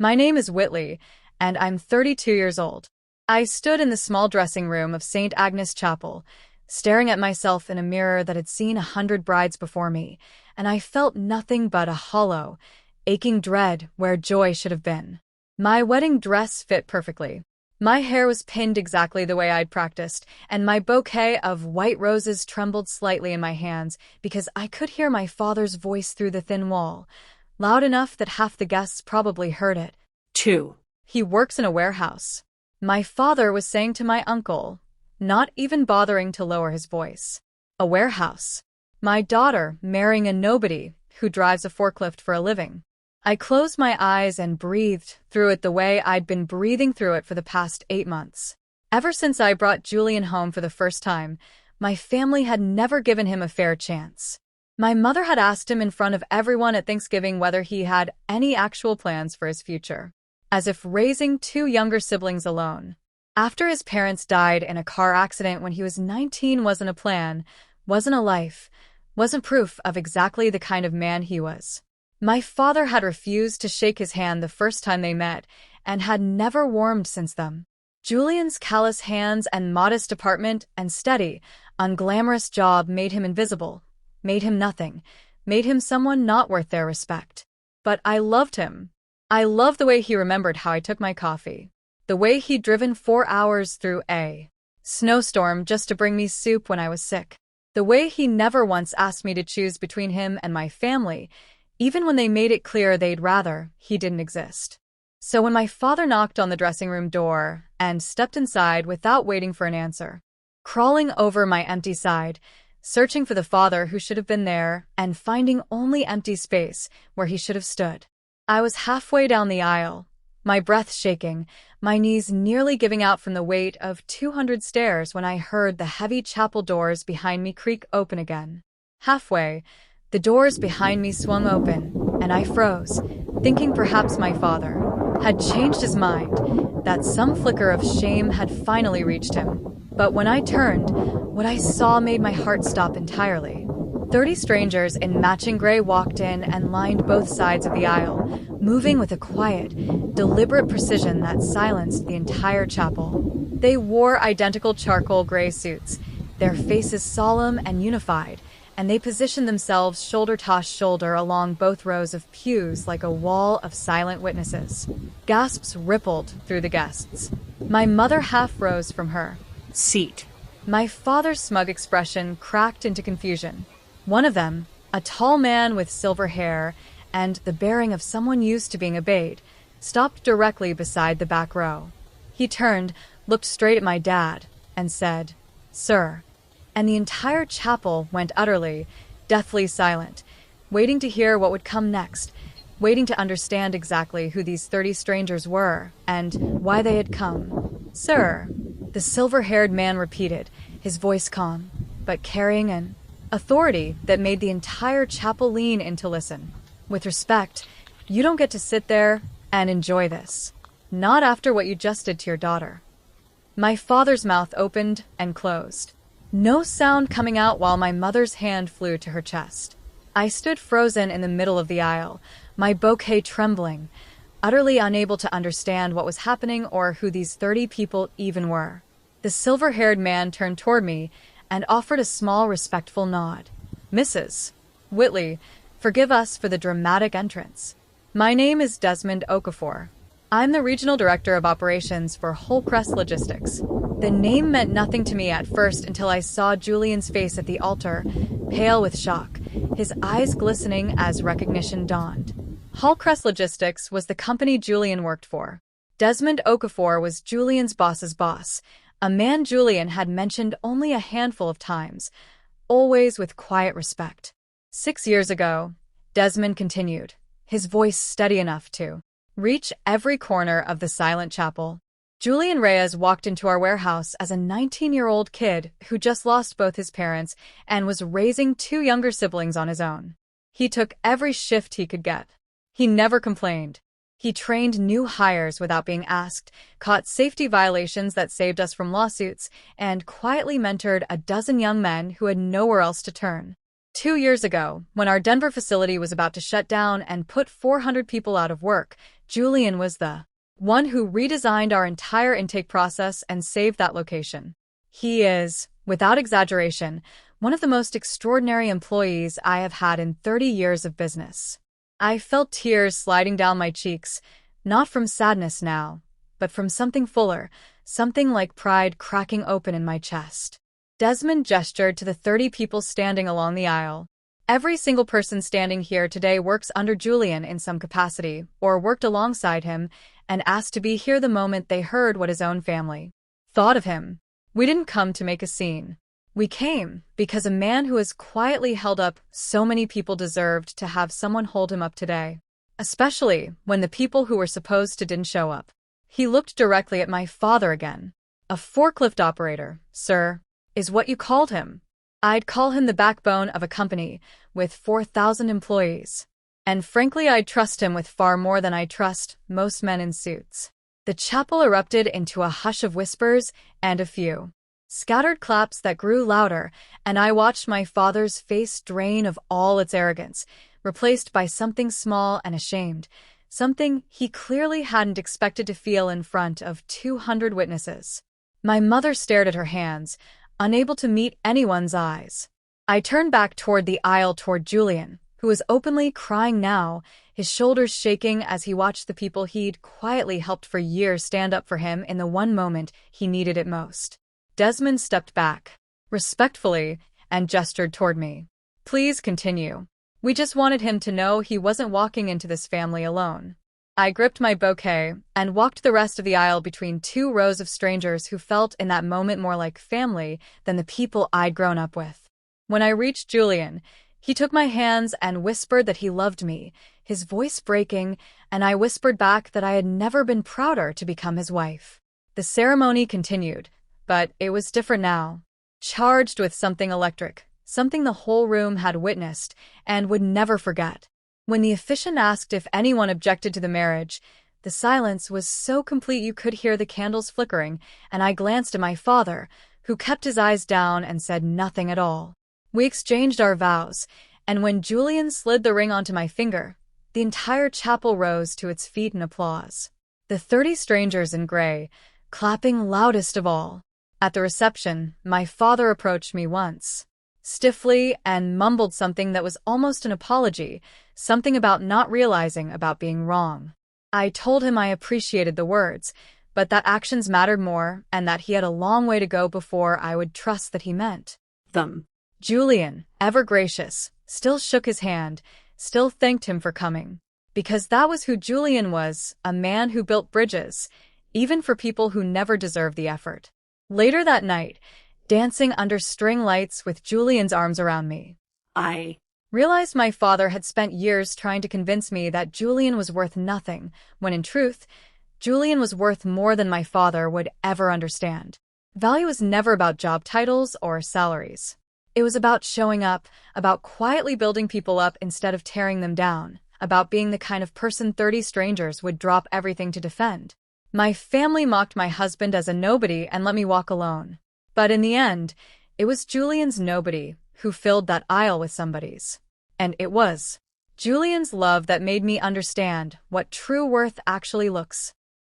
My name is Whitley, and I'm 32 years old. I stood in the small dressing room of St. Agnes Chapel, staring at myself in a mirror that had seen 100 brides before me, and I felt nothing but a hollow, aching dread where joy should have been. My wedding dress fit perfectly. My hair was pinned exactly the way I'd practiced, and my bouquet of white roses trembled slightly in my hands because I could hear my father's voice through the thin wall, loud enough that half the guests probably heard it. 2. He works in a warehouse. My father was saying to my uncle, not even bothering to lower his voice. A warehouse. My daughter marrying a nobody who drives a forklift for a living. I closed my eyes and breathed through it the way I'd been breathing through it for the past 8 months. Ever since I brought Julian home for the first time, my family had never given him a fair chance. My mother had asked him in front of everyone at Thanksgiving whether he had any actual plans for his future, as if raising 2 younger siblings alone. After his parents died in a car accident when he was 19 wasn't a plan, wasn't a life, wasn't proof of exactly the kind of man he was. My father had refused to shake his hand the first time they met and had never warmed since then. Julian's callous hands and modest apartment and steady, unglamorous job made him invisible, made him nothing, made him someone not worth their respect. But I loved him. I loved the way he remembered how I took my coffee, the way he'd driven 4 hours through a snowstorm just to bring me soup when I was sick, the way he never once asked me to choose between him and my family, even when they made it clear they'd rather he didn't exist. So when my father knocked on the dressing room door and stepped inside without waiting for an answer, crawling over my empty side, searching for the father who should have been there and finding only empty space where he should have stood, I was halfway down the aisle, my breath shaking, my knees nearly giving out from the weight of 200 stairs when I heard the heavy chapel doors behind me creak open again. Halfway, the doors behind me swung open, and I froze, thinking perhaps my father had changed his mind, that some flicker of shame had finally reached him. But when I turned, what I saw made my heart stop entirely. 30 strangers in matching gray walked in and lined both sides of the aisle, moving with a quiet, deliberate precision that silenced the entire chapel. They wore identical charcoal gray suits, their faces solemn and unified, and they positioned themselves shoulder to shoulder along both rows of pews like a wall of silent witnesses. Gasps rippled through the guests. My mother half rose from her seat. My father's smug expression cracked into confusion. One of them, a tall man with silver hair and the bearing of someone used to being obeyed, stopped directly beside the back row. He turned, looked straight at my dad, and said, "Sir." And the entire chapel went utterly, deathly silent, waiting to hear what would come next, waiting to understand exactly who these 30 strangers were and why they had come. "Sir," the silver-haired man repeated, his voice calm, but carrying an authority that made the entire chapel lean in to listen. "With respect, you don't get to sit there and enjoy this. Not after what you just did to your daughter." My father's mouth opened and closed. No sound coming out while my mother's hand flew to her chest. I stood frozen in the middle of the aisle, my bouquet trembling, utterly unable to understand what was happening or who these 30 people even were. The silver-haired man turned toward me and offered a small, respectful nod. "Mrs. Whitley, forgive us for the dramatic entrance. My name is Desmond Okafor. I'm the Regional Director of Operations for Whole Crest Logistics." The name meant nothing to me at first until I saw Julian's face at the altar, pale with shock, his eyes glistening as recognition dawned. Whole Crest Logistics was the company Julian worked for. Desmond Okafor was Julian's boss's boss, a man Julian had mentioned only a handful of times, always with quiet respect. 6 years ago, Desmond continued, his voice steady enough to reach every corner of the silent chapel. Julian Reyes walked into our warehouse as a 19-year-old kid who just lost both his parents and was raising 2 younger siblings on his own. He took every shift he could get. He never complained. He trained new hires without being asked, caught safety violations that saved us from lawsuits, and quietly mentored a dozen young men who had nowhere else to turn. 2 years ago, when our Denver facility was about to shut down and put 400 people out of work, Julian was the one who redesigned our entire intake process and saved that location. He is, without exaggeration, one of the most extraordinary employees I have had in 30 years of business. I felt tears sliding down my cheeks, not from sadness now, but from something fuller, something like pride cracking open in my chest. Desmond gestured to the 30 people standing along the aisle. Every single person standing here today works under Julian in some capacity, or worked alongside him, and asked to be here the moment they heard what his own family thought of him. We didn't come to make a scene. We came because a man who has quietly held up so many people deserved to have someone hold him up today. Especially when the people who were supposed to didn't show up. He looked directly at my father again. A forklift operator, sir, is what you called him. I'd call him the backbone of a company with 4,000 employees. And frankly, I'd trust him with far more than I trust most men in suits. The chapel erupted into a hush of whispers and a few scattered claps that grew louder, and I watched my father's face drain of all its arrogance, replaced by something small and ashamed, something he clearly hadn't expected to feel in front of 200 witnesses. My mother stared at her hands, unable to meet anyone's eyes. I turned back toward the aisle toward Julian, who was openly crying now, his shoulders shaking as he watched the people he'd quietly helped for years stand up for him in the one moment he needed it most. Desmond stepped back, respectfully, and gestured toward me. Please continue. We just wanted him to know he wasn't walking into this family alone. I gripped my bouquet and walked the rest of the aisle between two rows of strangers who felt in that moment more like family than the people I'd grown up with. When I reached Julian, he took my hands and whispered that he loved me, his voice breaking, and I whispered back that I had never been prouder to become his wife. The ceremony continued, but it was different now. Charged with something electric, something the whole room had witnessed and would never forget. When the officiant asked if anyone objected to the marriage, the silence was so complete you could hear the candles flickering, and I glanced at my father, who kept his eyes down and said nothing at all. We exchanged our vows, and when Julian slid the ring onto my finger, the entire chapel rose to its feet in applause. The 30 strangers in gray, clapping loudest of all. At the reception, my father approached me once, stiffly, and mumbled something that was almost an apology, something about not realizing about being wrong. I told him I appreciated the words, but that actions mattered more and that he had a long way to go before I would trust that he meant them. Julian, ever gracious, still shook his hand, still thanked him for coming. Because that was who Julian was, a man who built bridges, even for people who never deserved the effort. Later that night, dancing under string lights with Julian's arms around me, I realized my father had spent years trying to convince me that Julian was worth nothing, when in truth, Julian was worth more than my father would ever understand. Value was never about job titles or salaries. It was about showing up, about quietly building people up instead of tearing them down, about being the kind of person 30 strangers would drop everything to defend. My family mocked my husband as a nobody and let me walk alone. But in the end, it was Julian's nobody who filled that aisle with somebody's. And it was Julian's love that made me understand what true worth actually looks